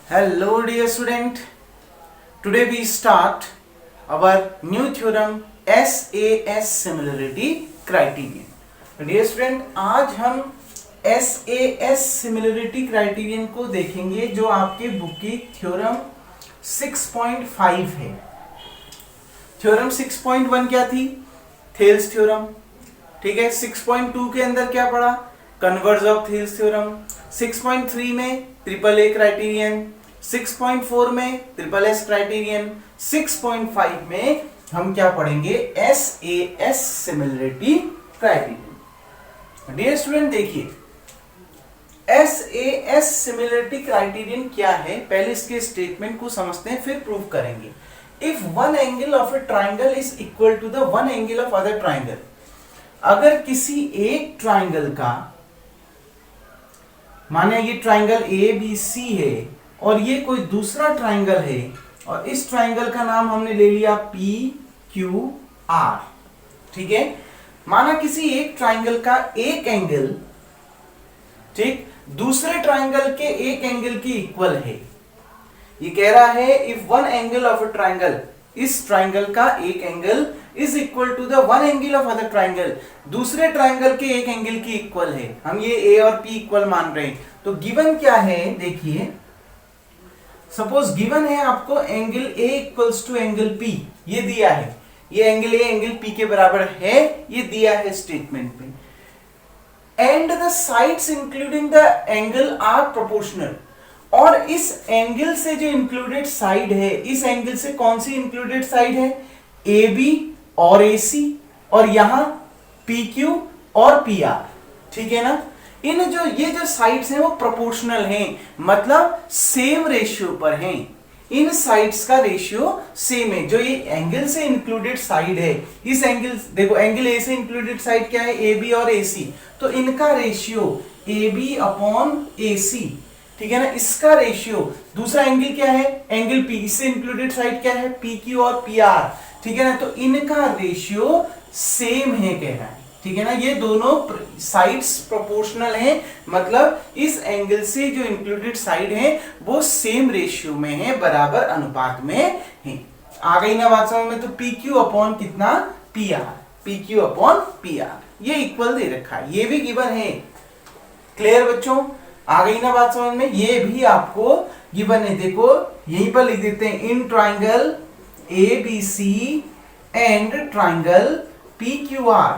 Hello dear student, today we start our new theorem SAS similarity criterion. Dear student, आज हम SAS similarity criterion को देखेंगे जो आपके बुक की थ्योरम 6.5 है। थ्योरम 6.1 क्या थी? Thales theorem. ठीक है, 6.2 के अंदर क्या पढ़ा? Converge of Thales theorem. 6.3 में ट्रिपल ए क्राइटेरियन, 6.4 में ट्रिपल एस क्राइटेरियन, 6.5 में हम क्या पढ़ेंगे? SAS similarity criterion. Dear student, देखिए SAS सिमिलरिटी क्राइटेरियन क्या है, पहले इसके स्टेटमेंट को समझते हैं फिर प्रूव करेंगे। If one angle of a triangle is equal to the one angle of other triangle, अगर किसी एक ट्राइंगल का, माने ये ट्राइंगल ABC है और ये कोई दूसरा ट्राइंगल है और इस ट्राइंगल का नाम हमने ले लिया PQR। ठीक है, माना किसी एक ट्राइंगल का एक एंगल, ठीक, दूसरे ट्राइंगल के एक एंगल की इक्वल है। ये कह रहा है if one angle of a triangle, इस ट्राइंगल का एक angle is equal to the one angle of other triangle, दूसरे ट्राइंगल के एक एंगल की इक्वल है। हम ये A और P इक्वल मान रहे हैं। तो गिवन क्या है? देखिए, सपोज गिवन है आपको angle A equals to angle P, ये दिया है, ये एंगल A एंगल P के बराबर है, ये दिया है स्टेटमेंट में। And the sides including the angle are proportional, और इस एंगल से जो इंक्लूडेड साइड है, इस एंगल से कौन सी इंक्लूडेड साइड है? AB और AC, और यहां PQ और PR। ठीक है ना? इन ये जो साइड्स हैं वो प्रोपोर्शनल हैं, मतलब सेम रेशियो पर हैं। इन साइड्स का रेशियो सेम है। जो ये एंगल से इंक्लूडेड साइड है, इस एंगल, देखो एंगल A से इंक्लूडेड साइड क्या है? AB और AC, तो इनका रेशियो AB अपॉन AC। ठीक है ना? इसका रेशियो, दूसरा एंगल क्या है? एंगल P, इससे इंक्लूडेड साइड क्या है? PQ और PR। ठीक है ना? तो इनका रेशियो सेम है कह रहा है। ठीक है ना? ये दोनों साइड्स प्रोपोर्शनल हैं, मतलब इस एंगल से जो इंक्लूडेड साइड है वो सेम रेशियो में है, बराबर अनुपात में है। आ गई ना बात समझ में? तो PQ अपॉन कितना? PR, PQ अपॉन PR, ये इक्वल दे रखा है, ये भी गिवन है। क्लियर बच्चों? आ गई ना बात समझ में? ये भी आपको गिवन है। देखो यहीं पर लिख देते हैं, in triangle ABC and triangle PQR,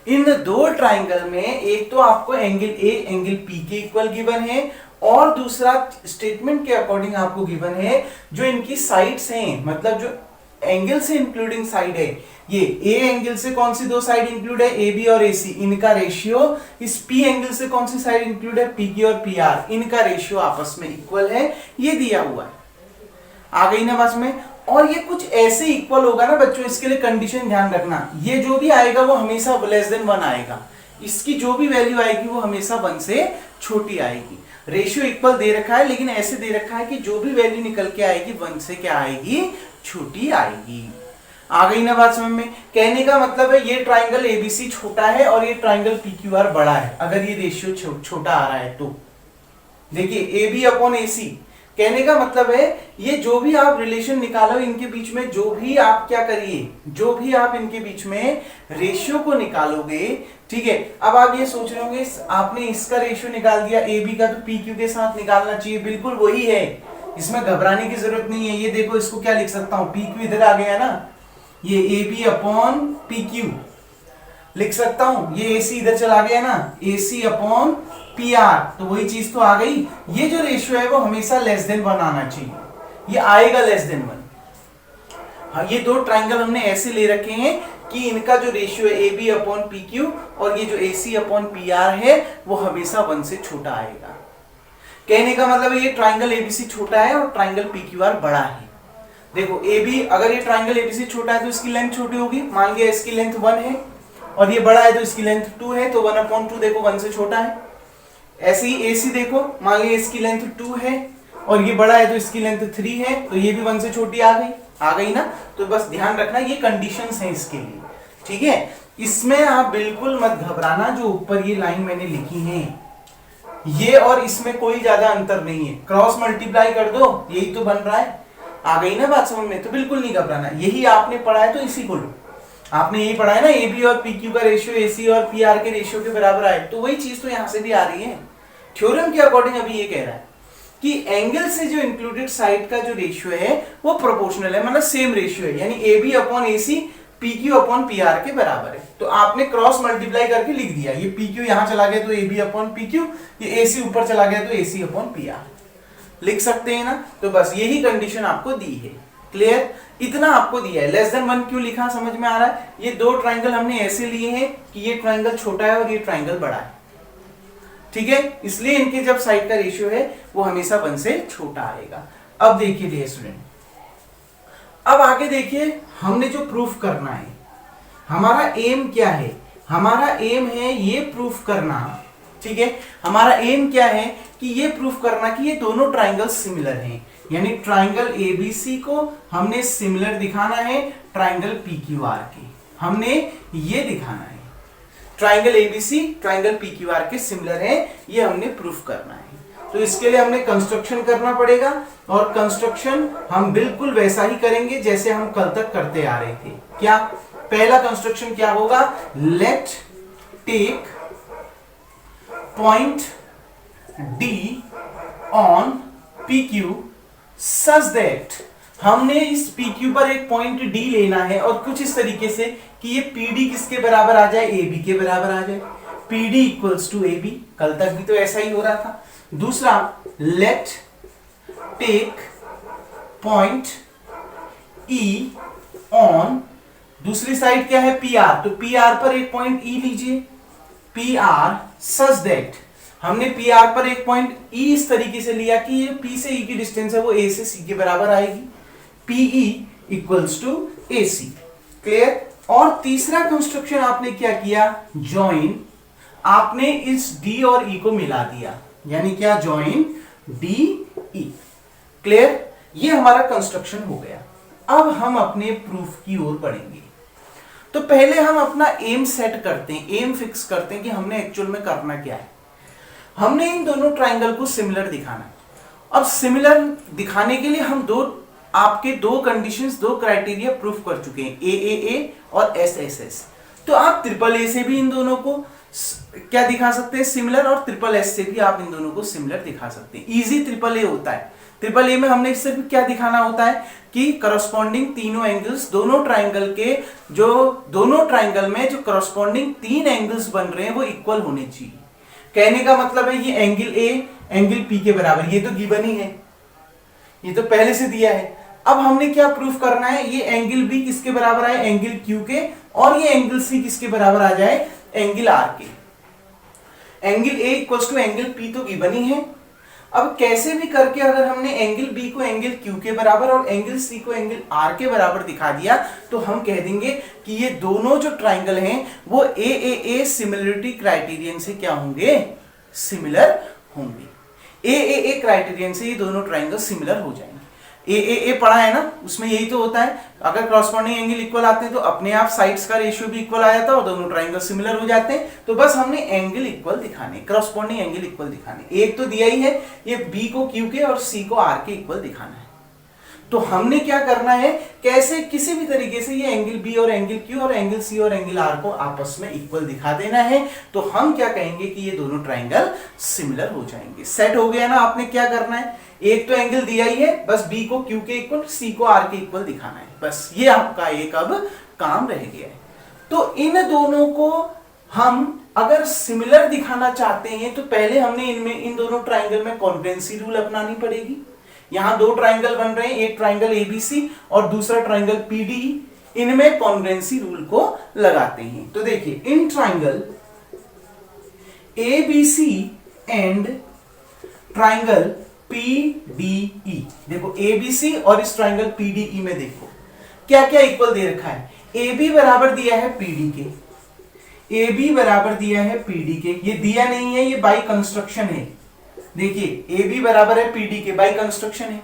इन दो ट्राइंगल में एक तो आपको एंगल A एंगल P के इक्वल गिवन है, और दूसरा स्टेटमेंट के अकॉर्डिंग आपको गिवन है जो इनकी साइड्स हैं, मतलब जो एंगल से इंक्लूडिंग साइड है, ये A एंगल से कौन सी दो साइड इंक्लूड है? AB और AC, इनका रेशियो, इस P एंगल से कौन सी साइड इंक्लूड है? PQ और PR, इनका रेशियो आपस में इक्वल है, ये दिया हुआ है। आ गई ना बात में? और ये कुछ ऐसे इक्वल होगा ना बच्चों, इसके लिए कंडीशन ध्यान रखना, ये जो भी आएगा वो हमेशा लेस देन 1 आएगा, इसकी जो भी वैल्यू आएगी वो हमेशा 1 से छोटी आएगी। रेशियो इक्वल दे रखा है, लेकिन ऐसे दे रखा है कि जो भी वैल्यू निकल के आएगी 1 से क्या आएगी? छोटी आएगी। आ गई ना बात समझ में? कहने का मतलब है ये ट्राइंगल ABC छोटा है और ये ट्राइंगल PQR बड़ा है, अगर ये रेशियो छोटा आ रहा है तो। देखिए AB अपॉन AC, कहने का मतलब है ये जो भी आप रिलेशन निकालो इनके बीच में, जो भी आप क्या करिए, जो भी आप इनके बीच में रेशियो को निकालोगे, ठीक है। अब आप ये सोच रहे होंगे आपने इसका रेशियो निकाल दिया AB का, तो PQ के साथ निकालना चाहिए, बिल्कुल वही है, इसमें घबराने की जरूरत नहीं है। ये देखो, इसको क्या लिख सकता हूं? PQ इधर आ गया ना, ये AB अपॉन PQ लिख सकता हूं, ये AC इधर चला गया ना, AC अपॉन PR, तो वही चीज तो आ गई। ये जो रेशियो है वो हमेशा लेस देन 1 आना चाहिए, ये आएगा लेस देन 1। हाँ, ये दो ट्राइंगल हमने ऐसे ले रखे हैं कि इनका जो रेशियो है AB अपॉन PQ और ये जो AC अपॉन PR है वो हमेशा 1 से छोटा आएगा। कहने का मतलब ये ट्राइंगल ABC छोटा है और ट्राइंगल PQR बड़ा है। देखो AB, अगर ये ट्राइंगल ABC छोटा है तो इसकी लेंथ छोटी होगी, मान लिया इसकी लेंथ 1 है, और ये बड़ा है तो इसकी लेंथ 2 है, तो 1/2 देखो 1 से छोटा है। ऐसे ही AC देखो, मान लिया इसकी लेंथ 2 है और ये बड़ा है तो इसकी लेंथ 3 है, तो ये भी 1 से छोटी आ गई ना? तो बस ध्यान रखना ये कंडीशंस हैं इसके लिए। ठीक है, इसमें आप बिल्कुल मत घबराना, जो ऊपर ये लाइन मैंने लिखी है ये और इसमें कोई ज्यादा अंतर नहीं है, क्रॉस मल्टीप्लाई कर दो, यही तो बन रहा है। आ गई ना बात समझ में? तो बिल्कुल नहीं घबराना, यही आपने पढ़ा है तो इसी को लो। आपने यही पढ़ा है ना, ए बी और पी क्यू का रेशियो ए सी और पी आर के रेशियो के बराबर आए, तो वही चीज तो यहाँ से भी आ रही है। थ्योरम के अकॉर्डिंग अभी ये कह रहा है कि एंगल से जो इंक्लूडेड साइड का जो रेशियो है वो प्रोपोर्शनल है, मतलब सेम रेशियो है, यानी A B upon A C P Q upon P R के बराबर है। तो आपने क्रॉस मल्टीप्लाई करके लिख दिया, ये पी क्यू यहां चला गया तो A B upon P Q, ये ए सी ऊपर चला गया तो A C upon P R, लिख सकते हैं ना। तो बस यही कंडीशन आपको दी है, क्लियर? इतना आपको दिया है। लेस देन 1 क्यों लिखा, समझ में आ रहा है? ये दो ट्राइंगल हमने ऐसे लिए हैं कि ये ट्राइंगल छोटा है और ये ट्राइंगल बड़ा है, ठीक है? इसलिए इनके जब साइड का रेशियो है वो हमेशा 1 से छोटा आएगा। अब देखिए डियर स्टूडेंट, अब आगे देखिए हमने जो प्रूफ करना है, हमारा एम क्या है? हमारा एम है ये प्रूफ करना, ठीक है? हमारा एम क्या है कि ये प्रूफ करना कि ये दोनों ट्राइंगल सिमिलर हैं, यानी ट्राइंगल एबीसी को हमने सिमिलर दिखाना है ट्राइंगल पीक्यूआर के, हमने ये दिखाना है ट्राइंगल एबीसी ट्राइंगल पीक्यूआर के सिमिलर है, ये हमने प्रूफ करना है। तो इसके लिए हमने कंस्ट्रक्शन करना पड़ेगा, और कंस्ट्रक्शन हम बिल्कुल वैसा ही करेंगे जैसे हम कल तक करते आ रहे थे। क्या पहला कंस्ट्रक्शन क्या होगा? Let take point D on P Q such that, हमने इस पी क्यू पर एक पॉइंट डी लेना है और कुछ इस तरीके से कि ये पी डी किसके बराबर आ जाए? ए बी के बराबर आ जाए, P D equals to A B. कल तक भी तो ऐसा ही हो रहा था। दूसरा, let take point E on, दूसरी साइड क्या है? पी आर, तो पी आर पर एक पॉइंट ई लीजिए, पी आर सच दैट, हमने पी आर पर एक पॉइंट ई इस तरीके से लिया कि ये पी से ई की डिस्टेंस है वो ए से सी के बराबर आएगी, P E equals to A C, clear? और तीसरा कंस्ट्रक्शन आपने क्या किया? जॉइन, आपने इस डी और ई को मिला दिया, यानी क्या? Join D E, clear? ये हमारा कंस्ट्रक्शन हो गया। अब हम अपने प्रूफ की ओर बढ़ेंगे। तो पहले हम अपना एम सेट करते हैं, एम फिक्स करते हैं कि हमने एक्चुअल में करना क्या है। हमने इन दोनों ट्राइंगल को सिमिलर दिखाना है। अब सिमिलर दिखाने के लिए हम आपके दो कंडीशंस, दो क्राइटेरिया प्रूफ कर चुके हैं, ए और एस। तो आप ट्रिपल ए से भी इन दोनों को क्या दिखा सकते हैं? सिमिलर, और ट्रिपल एस से भी आप इन दोनों को सिमिलर दिखा सकते हैं। इजी ट्रिपल ए होता है। ट्रिपल ए में हमने सिर्फ क्या दिखाना होता है कि करस्पॉन्डिंग तीनों एंगल्स, दोनों ट्राइंगल के जो दोनों ट्राइंगल में जो करस्पॉन्डिंग 3 एंगल्स बन रहे हैं वो इक्वल होने चाहिए। कहने का मतलब है ये एंगल ए एंगल पी के बराबर, ये तो गिवन ही है, ये तो पहले से दिया है। अब हमने क्या प्रूफ करना है? ये एंगल बी किसके बराबर आए? एंगल क्यू के, और ये एंगल सी किसके बराबर आ जाए? एंगल आर के। Angle A equals to angle P तो गिवन ही है। अब कैसे भी करके अगर हमने एंगल बी को एंगल क्यू के बराबर और एंगल सी को एंगल आर के बराबर दिखा दिया तो हम कह देंगे कि ये दोनों जो ट्राइंगल हैं वो ए सिमिलरिटी क्राइटेरियन से क्या होंगे? सिमिलर होंगे। ए क्राइटेरियन से ये दोनों ट्राइंगल सिमिलर हो जाएंगे। ए पढ़ा है ना, उसमें यही तो होता है, अगर क्रॉसपॉन्डिंग एंगल इक्वल आते हैं तो अपने आप साइड्स का रेशियो भी इक्वल आ जाता है और दोनों ट्राइंगल सिमिलर हो जाते हैं। तो बस हमने एंगल इक्वल दिखाने, क्रॉसपॉन्डिंग एंगल इक्वल दिखाने। एक तो दिया ही है, ये बी को क्यू के और सी को आर के इक्वल दिखाना है। तो हमने क्या करना है? कैसे किसी भी तरीके से ये एंगल बी और एंगल क्यू और एंगल सी और एंगल आर को आपस में इक्वल दिखा देना है। तो हम क्या कहेंगे कि ये दोनों ट्राइंगल सिमिलर हो जाएंगे। सेट हो गया ना? आपने क्या करना है? एक तो एंगल दिया ही है, बस बी को क्यू के इक्वल, सी को आर के इक्वल दिखाना है, बस ये आपका एक अब काम रह गया है। तो इन दोनों को हम अगर सिमिलर दिखाना चाहते हैं तो पहले हमने इनमें इन दोनों ट्राइंगल में कॉन्ग्रुएंसी रूल अपनानी पड़ेगी। यहां दो ट्राइंगल बन रहे हैं, एक ट्राइंगल एबीसी और दूसरा ट्राइंगल पीडी, इनमें कॉन्ग्रुएंसी रूल को लगाते हैं। तो देखिए, in triangle ABC and triangle PDE, देखो एबीसी और इस ट्राइंगल पीडीई में देखो क्या क्या इक्वल दे रखा है। AB बराबर दिया है पीडी के, AB बराबर दिया है पीडी के, ये दिया नहीं है, ये बाई कंस्ट्रक्शन है। देखिए AB बराबर है पीडी के, बाई कंस्ट्रक्शन है।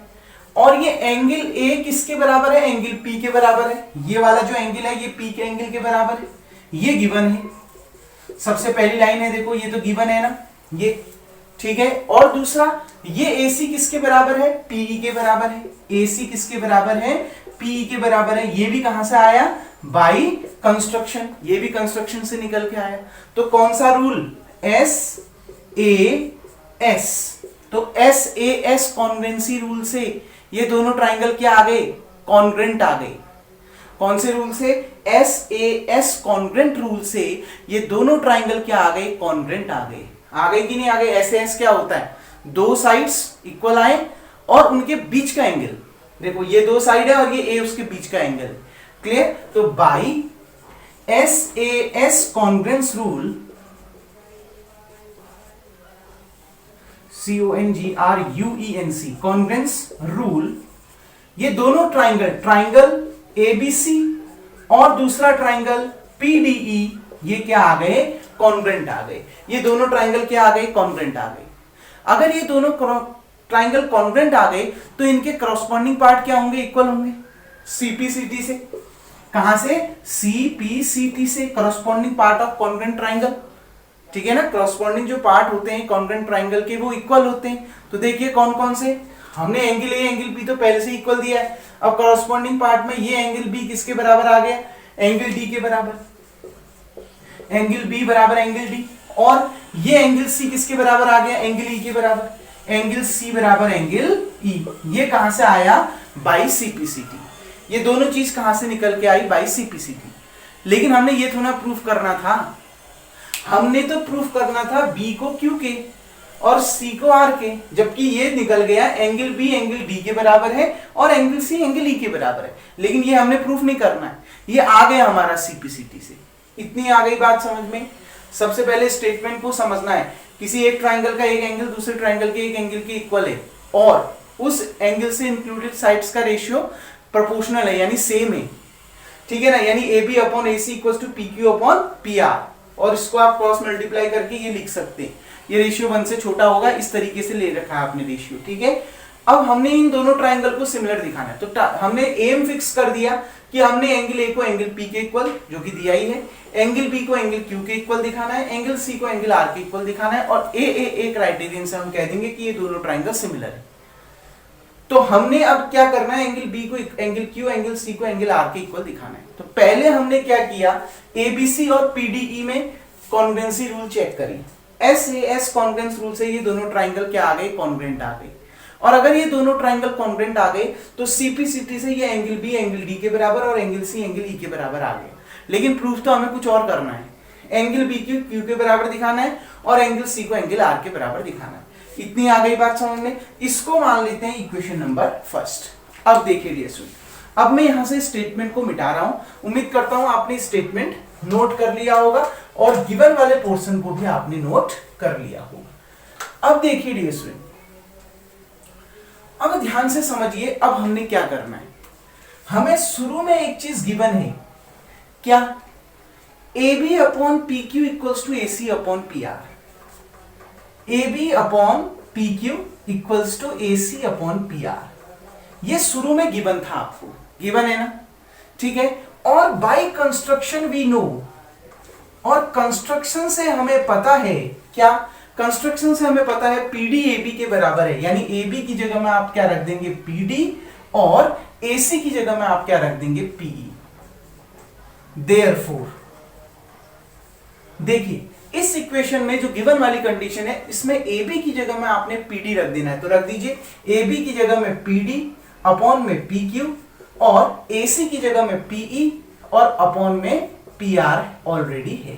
और ये एंगल A किसके बराबर है? एंगल P के बराबर है। ये वाला जो एंगल है ये P के एंगल के बराबर है, ये गिवन है। सबसे पहली लाइन है, देखो ये तो गिवन है ना, ये ठीक है। और दूसरा, ये AC किसके बराबर है? PE के बराबर है। AC किसके बराबर है? PE के बराबर है। ये भी कहां से आया? बाई कंस्ट्रक्शन, ये भी कंस्ट्रक्शन से निकल के आया। तो कौन सा रूल? SAS। तो SAS कॉन्ग्रुएंसी रूल से ये दोनों ट्राइंगल क्या आ गए? कॉन्ग्रुएंट आ गए। कौन से रूल से? SAS कॉन्ग्रुएंट रूल से ये दोनों ट्राइंगल क्या आ गए? कॉन्ग्रुएंट आ गए। आ गए कि नहीं आ गए? SAS क्या होता है? दो साइड्स इक्वल आए और उनके बीच का एंगल, देखो ये दो साइड है और ये A उसके बीच का एंगल। क्लियर? तो by SAS congruence rule, CONGRUENC congruence rule, ये दोनों ट्राइंगल ABC और दूसरा ट्राइंगल PDE ये क्या आ गए? कॉन्ग्रुएंट आ गए। ये दोनों ट्राइंगल क्या आ गए? कॉन्ग्रुएंट आ गए। अगर ये दोनों ट्राइंगल कॉन्ग्रुएंट आ गए तो इनके करस्पॉन्डिंग पार्ट क्या होंगे? इक्वल होंगे। CPCT से, कहां से? CPCT से, corresponding part of congruent triangle. ठीक है ना, करस्पॉन्डिंग जो पार्ट होते हैं कॉन्ग्रुएंट ट्राइंगल के वो इक्वल होते हैं। तो देखिए कौन कौन से, हमने एंगल A एंगल B तो पहले से इक्वल दिया है। अब करस्पॉन्डिंग पार्ट में ये एंगल B किसके बराबर आ गया? एंगल D के बराबर। एंगल B बराबर एंगल D। और ये एंगल C किसके बराबर आ गया? एंगल E के बराबर। एंगल C बराबर एंगल E। ये कहां से आया? By CPCT। ये दोनों चीज कहां से निकल के आई? By CPCT। लेकिन हमने ये थोड़ा प्रूफ करना था, हमने तो प्रूफ करना था B को Q के और C को R के, जबकि ये निकल गया एंगल B एंगल D के बराबर है और एंगल C एंगल E के बराबर है। लेकिन ये हमने प्रूफ नहीं करना है, ये आ गया हमारा CPCT से। इतनी आ गई बात समझ में। सबसे पहले स्टेटमेंट को समझना है, किसी एक ट्राइंगल का एक एंगल दूसरे ट्राइंगल के एक एंगल के इक्वल है और उस एंगल से इंक्लूडेड साइड्स का रेशियो प्रोपोर्शनल है, यानी सेम है। ठीक है ना, यानी AB upon AC equal to PQ upon PR। और इसको आप क्रॉस मल्टीप्लाई करके ये लिख सकते हैं, ये रेशियो 1 से छोटा होगा, इस तरीके से ले रखा है आपने रेशियो। ठीक है, अब हमने इन दोनों ट्राइंगल को सिमिलर दिखाना है, तो हमने एम फिक्स कर दिया कि हमने एंगल A को एंगल P के इक्वल, जो कि दिया ही है, एंगल B को एंगल Q के इक्वल दिखाना है, एंगल C को एंगल R के इक्वल दिखाना है, और ए क्राइटेरियन से हम कह देंगे कि ये दोनों ट्राइंगल सिमिलर है। तो हमने अब क्या करना है, एंगल B को एंगल Q, एंगल C को एंगल R के इक्वल दिखाना है। तो पहले हमने क्या किया, ABC और PDE में कॉन्ग्रुएंसी रूल चेक करी। SAS कॉन्ग्रुएंस रूल से ये दोनों ट्राइंगल क्या आ गए, कॉन्ग्रुएंट आ गए। और अगर ये दोनों ट्राइंगल कॉन्ग्रुएंट आ गए तो CPCT से ये एंगल B एंगल D के बराबर और एंगल C एंगल E के बराबर आ गए। लेकिन प्रूफ तो हमें कुछ और करना है, एंगल B को Q के बराबर दिखाना है और एंगल C को एंगल R के बराबर दिखाना है। इतनी आ गई बात समझ में। इसको मान लेते हैं इक्वेशन नंबर फर्स्ट। अब देखिए डियर स्टूडेंट, अब मैं यहां से स्टेटमेंट को मिटा रहा हूं। उम्मीद करता हूं आपने स्टेटमेंट नोट कर लिया होगा और गिवन वाले पोर्शन को भी आपने नोट कर लिया होगा। अब देखिए डियर स्टूडेंट, अब ध्यान से समझिए, अब हमने क्या करना है। हमें शुरू में एक चीज गिवन है, क्या, AB upon PQ equals to AC upon PR। AB upon PQ equals to AC upon PR, ये शुरू में गिवन था, आपको गिवन है ना, ठीक है। और बाय कंस्ट्रक्शन वी नो, और कंस्ट्रक्शन से हमें पता है क्या, कंस्ट्रक्शन से हमें पता है PD AB के बराबर है, यानी AB की जगह में आप क्या रख देंगे, PD, और AC की जगह में आप क्या रख देंगे, PE। Therefore, देखिए इस इक्वेशन में जो गिवन वाली कंडीशन है, इसमें AB की जगह में आपने PD रख देना है, तो रख दीजिए AB की जगह में PD, अपॉन में PQ, और AC की जगह में PE, और अपॉन में PR ऑलरेडी है।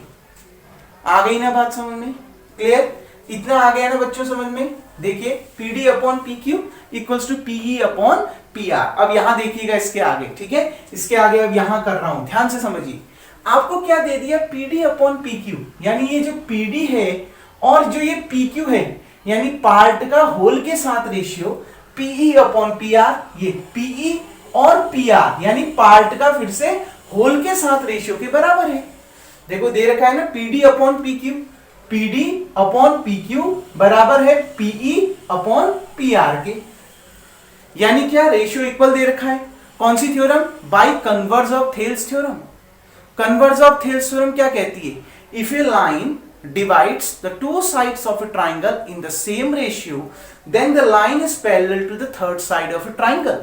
आ गई ना बात समझ में, क्लियर, इतना आ गया ना बच्चों समझ में। देखिए PD upon PQ equals to PE upon PR। अब यहां देखिएगा इसके आगे, ठीक है, इसके आगे अब यहां कर रहा हूं, ध्यान से समझिए। आपको क्या दे दिया, PD अपॉन PQ, यानी ये जो PD है और जो ये PQ है, यानी पार्ट का होल के साथ रेशियो PE अपॉन PR, ये PE और PR यानी पार्ट का फिर से होल के साथ रेशियो के बराबर है। देखो दे रखा है ना, PD upon PQ, PD upon PQ बराबर है PE अपॉन PR के, यानी क्या, रेशियो इक्वल दे रखा है। कौन सी theorem, by converse of Thales theorem. Converse of Thales theorem क्या कहती है, if a line divides the two sides of a triangle in the same ratio, then the line is parallel to the third side of a triangle.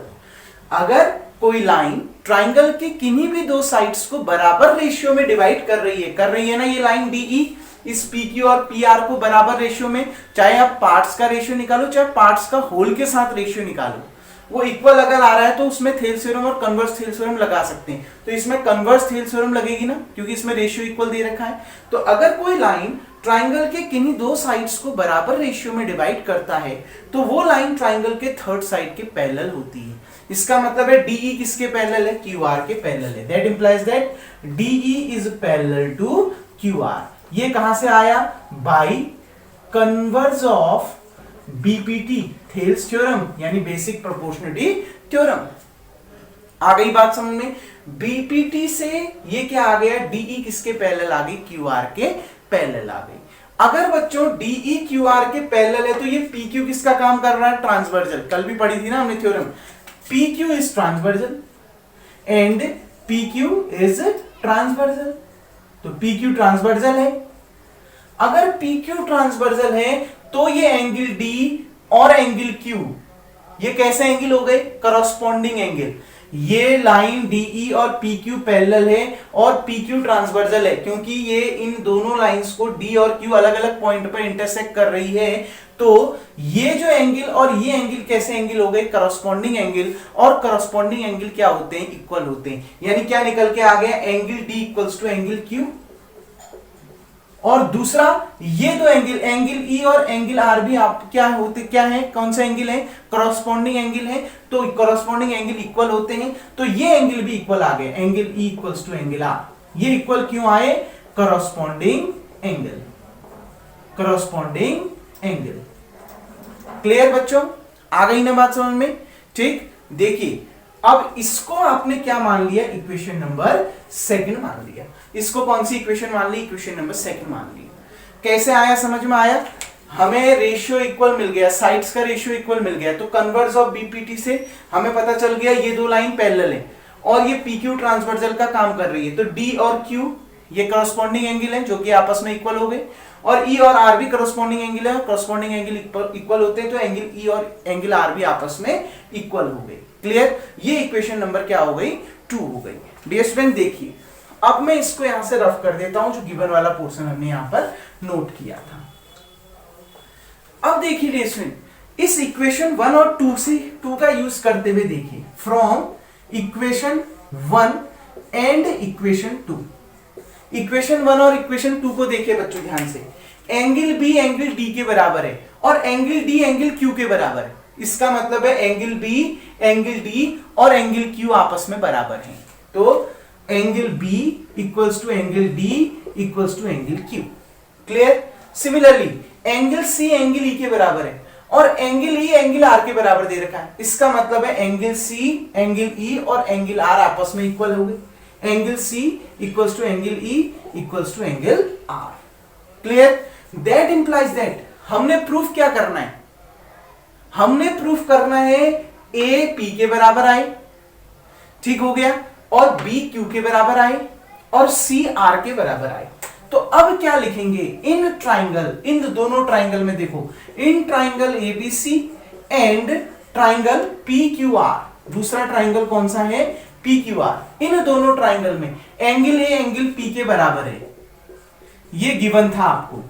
अगर कोई line triangle के किन्हीं भी दो sides को बराबर रेशियो में डिवाइड कर रही है ना, ये लाइन DE इस PQ और PR को बराबर रेशियो में, चाहे आप पार्ट्स का रेशियो निकालो चाहे पार्ट्स का होल के साथ रेशियो निकालो, वो इक्वल अगर आ रहा है तो उसमें थेल्स थ्योरम और कन्वर्स थेल्स थ्योरम लगा सकते हैं। तो इसमें कन्वर्स थेल्स थ्योरम लगेगी ना, क्योंकि इसमें रेशियो इक्वल दे रखा है। तो अगर कोई लाइन ट्राइंगल के किन्हीं दो साइड्स को बराबर रेशियो में डिवाइड करता है तो वो लाइन ट्राइंगल के थर्ड साइड के पैरेलल होती है। इसका मतलब है DE किसके पैरेलल है? QR के पैरेलल है। That implies that DE is parallel to QR। ये कहां से आया? By converse of BPT Thales theorem, यानी बेसिक प्रोपोर्शनलिटी थ्योरम। आ गई बात समझ में? BPT से ये क्या आ गया? DE किसके पैरेलल आ गई? QR के पैरेलल आ गई। अगर बच्चों DE QR के पैरेलल है तो ये PQ किसका काम कर रहा है? ट्रांसवर्जल। कल भी पढ़ी थी ना हमने theorem. PQ is transversal and PQ is transversal, तो PQ ट्रांसवर्जल है। अगर PQ ट्रांसवर्जल है तो ये एंगल D और एंगल Q ये कैसे एंगल हो गए? Corresponding angle. ये लाइन DE और PQ पैरेलल है और PQ ट्रांसवर्जल है, क्योंकि ये इन दोनों लाइंस को D और Q अलग अलग पॉइंट पर इंटरसेक्ट कर रही है। तो ये जो एंगल और ये एंगल कैसे एंगल हो गए? Corresponding angle. और करस्पॉन्डिंग एंगल क्या होते हैं? इक्वल होते हैं। यानी क्या निकल के आ गया? Angle D equals to angle Q। और दूसरा ये दो एंगल E और एंगल R भी आप क्या है? कौन सा एंगल है? करस्पॉन्डिंग एंगल है। तो करस्पॉन्डिंग एंगल इक्वल होते हैं, तो ये एंगल भी इक्वल आ गए, angle E equals to angle R। ये इक्वल क्यों आए? Corresponding angle. Corresponding angle. Clear बच्चों? आ गई ना बात समझ में? ठीक, देखिए अब इसको आपने क्या मान लिया? इक्वेशन नंबर सेकंड मान लिया। इसको कौन सी इक्वेशन मान ली? इक्वेशन नंबर सेकंड मान लिया। कैसे आया? समझ में आया? हमें रेशियो इक्वल मिल गया, साइड्स का रेशियो इक्वल मिल गया, तो कन्वर्स ऑफ BPT से हमें पता चल गया ये दो लाइन पैरेलल है और ये PQ ट्रांसवर्जल का काम कर रही है। तो D और Q ये करस्पॉन्डिंग एंगल है जो कि आपस में इक्वल हो गए, और E और R भी करस्पॉन्डिंग एंगल है, करस्पॉन्डिंग एंगल इक्वल होते हैं, तो एंगल E और एंगल R भी आपस में इक्वल हो गए। क्लियर? ये इक्वेशन नंबर क्या हो गई? 2 हो गई। डियर स्टूडेंट देखिए, अब मैं इसको यहां से रफ कर देता हूं जो गिवन वाला पोर्शन हमने यहां पर नोट किया था। अब देखिए डियर स्टूडेंट, इस इक्वेशन 1 और 2 से 2 का यूज करते हुए देखिए, from equation 1 and equation 2। Equation 1 और इक्वेशन 2 को देखिए बच्चों ध्यान से। एंगल B एंगल D के बराबर है और एंगल D एंगल Q के बराबर है। इसका मतलब है एंगल B एंगल D और एंगल Q आपस में बराबर हैं। तो angle B equals to angle D equals to angle Q। Clear? Similarly angle C angle E के बराबर है और एंगल E एंगल R के बराबर दे रखा है। इसका मतलब है एंगल C एंगल E और एंगल R आपस में इक्वल हो गए। Angle C equals to angle E equals to angle R। Clear? That implies that हमने प्रूफ क्या करना है? हमने प्रूफ करना है A P के बराबर आए, ठीक हो गया, और B Q के बराबर आए और C R के बराबर आए। तो अब क्या लिखेंगे? इन ट्राइंगल, इन दोनों ट्राइंगल में देखो, in triangle ABC and triangle PQR, दूसरा ट्राइंगल कौन सा है? PQR। इन दोनों ट्राइंगल में एंगल A एंगल P के बराबर है, ये गिवन था आपको,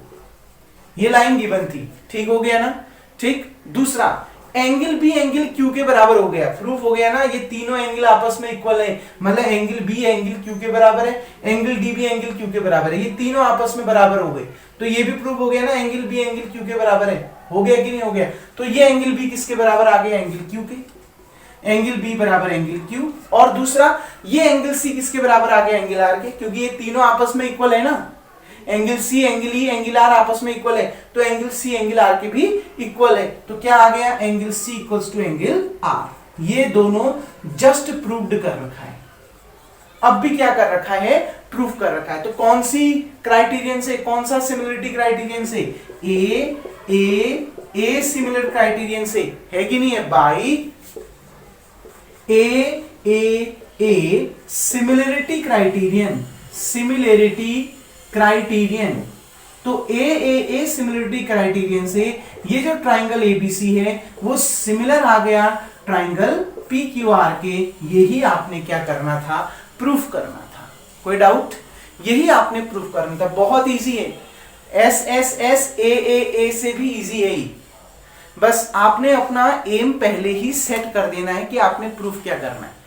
ये लाइन गिवन थी, ठीक हो गया ना? ठीक। दूसरा एंगल B एंगल Q के बराबर हो गया, प्रूफ हो गया ना, ये तीनों एंगल आपस में इक्वल है, मतलब एंगल B एंगल Q के बराबर है, एंगल D भी एंगल Q के बराबर है, ये तीनों आपस में बराबर हो गए। तो ये भी प्रूफ हो गया ना, एंगल B एंगल Q के बराबर है, हो गया कि नहीं हो गया? तो ये एंगल B किसके बराबर आ गया? एंगल Q के। एंगल B बराबर एंगल Q। और दूसरा ये एंगल C किसके बराबर आ गया? एंगल R के, क्योंकि ये तीनों आपस में इक्वल है ना, angle C angle E angle R आपस में इक्वल है, तो एंगल C एंगल R के भी इक्वल है। तो क्या आ गया? Angle C equals to angle R। ये दोनों जस्ट प्रूव्ड कर रखा है, अब भी क्या कर रखा है? प्रूफ कर रखा है। तो कौन सी क्राइटेरियन से, कौन सा सिमिलरिटी क्राइटेरियन से? ए सिमिलर क्राइटेरियन से, है कि नहीं है? By A similarity criterion, similarity criterion तो ए सिमिलरिटी क्राइटेरियन से ये जो ट्राइंगल एबीसी है वो सिमिलर आ गया ट्राइंगल पी क्यू आर के। यही आपने क्या करना था, प्रूफ करना था। कोई डाउट? यही आपने प्रूफ करना था। बहुत इजी है, एस एस एस ए से भी इजी है ही। बस आपने अपना एम पहले ही सेट कर देना है कि आपने प्रूफ क्या करना है।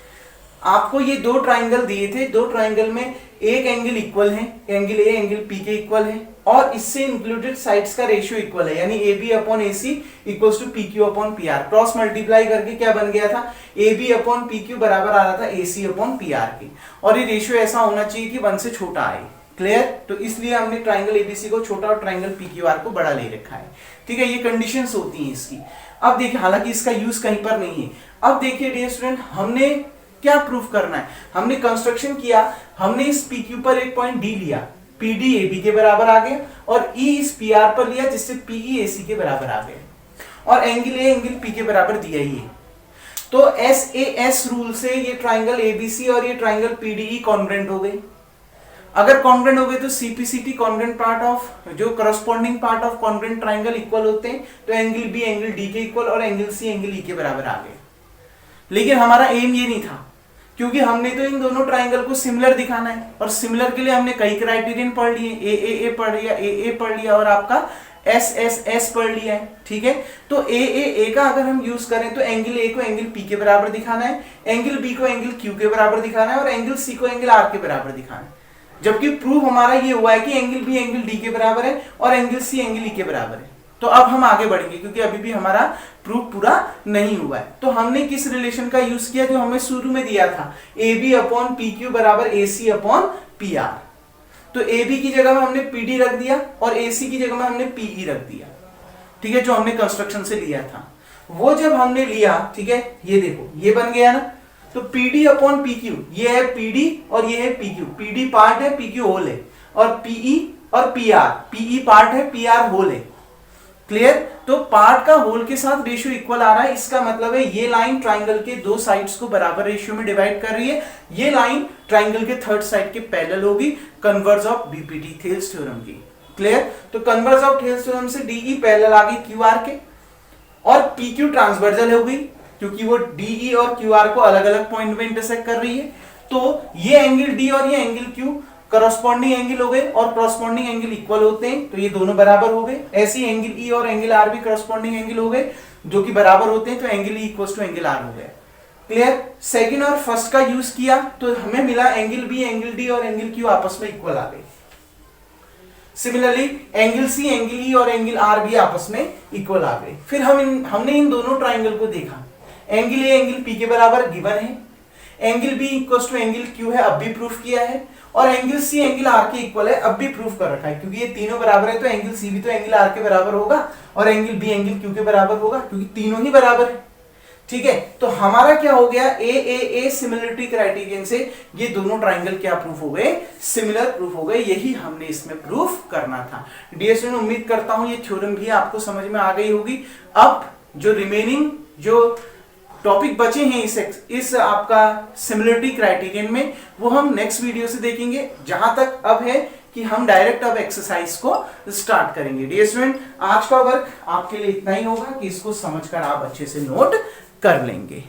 आपको ये दो ट्राइंगल दिए थे, दो ट्राइंगल में एक एंगल इक्वल है, एंगल ए एंगल पी के इक्वल है, और इससे इंक्लूडेड साइड्स का रेशियो इक्वल है, यानी A B upon A C equals to P Q upon P R. Cross multiply करके क्या बन गया था, A B upon P Q बराबर आ रहा था A C upon P R के, और ये रेशियो ऐसा होना चाहिए कि 1 से छोटा आए। क्लियर? तो इसलिए हमने ट्राइंगल एबीसी को छोटा और ट्राइंगल पी क्यू आर को बड़ा ले रखा है। ठीक है, ये कंडीशंस होती हैं इसकी। अब देखिए, हालांकि इसका यूज कहीं पर नहीं है। अब देखिए डियर स्टूडेंट, हमने क्या प्रूफ करना है, हमने कंस्ट्रक्शन किया, हमने इस पी क्यू पर एक पॉइंट डी लिया, पी डी ए बी के बराबर आ गया, और ई इस पी आर पर लिया जिससे पीई ए सी के बराबर आ गया, और एंगल ए एंगल पी के बराबर दिया ही है। तो एस ए एस रूल से ये ट्राइंगल एबीसी और ये ट्राइंगल पीडीई कॉन्ग्रेंट हो गए। अगर कॉन्ग्रेंट हो गए तो सीपीसीटी कॉन्ग्रेंट पार्ट ऑफ, जो corresponding part of congruent triangle equal होते हैं, तो एंगल बी एंगल डी के इक्वल और एंगल सी एंगल ई के बराबर आ गए। लेकिन हमारा एम ये नहीं था, क्योंकि हमने तो इन दोनों ट्राइंगल को सिमिलर दिखाना है, और सिमिलर के लिए हमने कई क्राइटेरियन पढ़ लिए, ए पढ़ लिया, ए पढ़ लिया, और आपका एस पढ़ लिया है। ठीक है, तो ए का अगर हम यूज करें तो एंगल ए को एंगल पी के बराबर दिखाना है, एंगल बी को एंगल क्यू के बराबर दिखाना है, और एंगल सी को एंगल आर के बराबर दिखाना है। जबकि प्रूफ हमारा ये हुआ है कि एंगल बी एंगल डी के बराबर है और एंगल सी एंगल ई के बराबर है। तो अब हम आगे बढ़ेंगे, क्योंकि अभी भी हमारा प्रूफ पूरा नहीं हुआ है। तो हमने किस रिलेशन का यूज किया, जो हमें शुरू में दिया था, A B upon P Q बराबर A C upon P R. तो ए बी की जगह में हमने पी डी रख दिया, और ए सी की जगह में हमने पीई रख दिया। ठीक है, जो हमने कंस्ट्रक्शन से लिया था, वो जब हमने लिया, ठीक है, ये देखो ये बन गया ना। तो P D upon P Q, ये है पी डी और ये है P Q. P D part है, पी क्यू होल है, और पीई और पी आर, पीई पार्ट है, पी आर होल है। क्लियर? तो पार्ट का होल के साथ रेशियो इक्वल आ रहा है, इसका मतलब है ये लाइन ट्राइंगल के दो साइड्स को बराबर रेशियो में डिवाइड कर रही है, ये लाइन ट्राइंगल के थर्ड साइड के पैरेलल होगी, converse of BPT Thales theorem की। क्लियर? तो कन्वर्ज ऑफ थेल्स थ्योरम से डीई पैरेलल आ गई क्यू आर के, और पी क्यू ट्रांसवर्जल हो गई, क्योंकि वो डीई और क्यू आर को अलग अलग पॉइंट में इंटरसेक्ट कर रही है। तो ये एंगल डी और ये एंगल क्यू करस्पॉन्डिंग एंगल हो गए, और करस्पॉन्डिंग एंगल इक्वल होते हैं, तो ये दोनों बराबर हो गए। ऐसे ही एंगल ई और एंगल आर भी करस्पॉन्डिंग एंगल हो गए, जो कि बराबर होते हैं, तो angle E equals to angle R हो गया। क्लियर? सेकंड और फर्स्ट का यूज किया तो हमें मिला एंगल बी एंगल डी और एंगल क्यू आपस में इक्वल आ गए। Similarly angle C angle E और एंगल आर भी आपस में इक्वल आ गए। फिर हमने इन दोनों ट्राइंगल को देखा, एंगल ए एंगल पी के बराबर गिवन है, angle B equals to angle Q है, अब भी प्रूफ किया है, और एंगल सी एंगल आर के इक्वल है, अब भी प्रूफ कर रखा है। क्योंकि ये तीनों बराबर है तो एंगल सी भी तो एंगल आर के बराबर होगा, और एंगल बी एंगल क्यू के बराबर होगा, क्योंकि तीनों ही बराबर है। ठीक है, तो हमारा क्या हो गया, ए सिमिलरिटी क्राइटेरियन से ये दोनों ट्राइंगल क्या प्रूफ हो गए, सिमिलर प्रूफ हो गए। यही हमने इसमें प्रूफ करना था। डियर स्टूडेंट, उम्मीद करता हूं ये थ्योरम भी आपको समझ में आ गई होगी। अब जो रिमेनिंग जो टॉपिक बचे हैं इस आपका सिमिलरिटी क्राइटेरियन में, वो हम नेक्स्ट वीडियो से देखेंगे। जहां तक अब है कि हम डायरेक्ट अब एक्सरसाइज को स्टार्ट करेंगे। डियर स्टूडेंट, आज का वर्क आपके लिए इतना ही होगा कि इसको समझकर आप अच्छे से नोट कर लेंगे।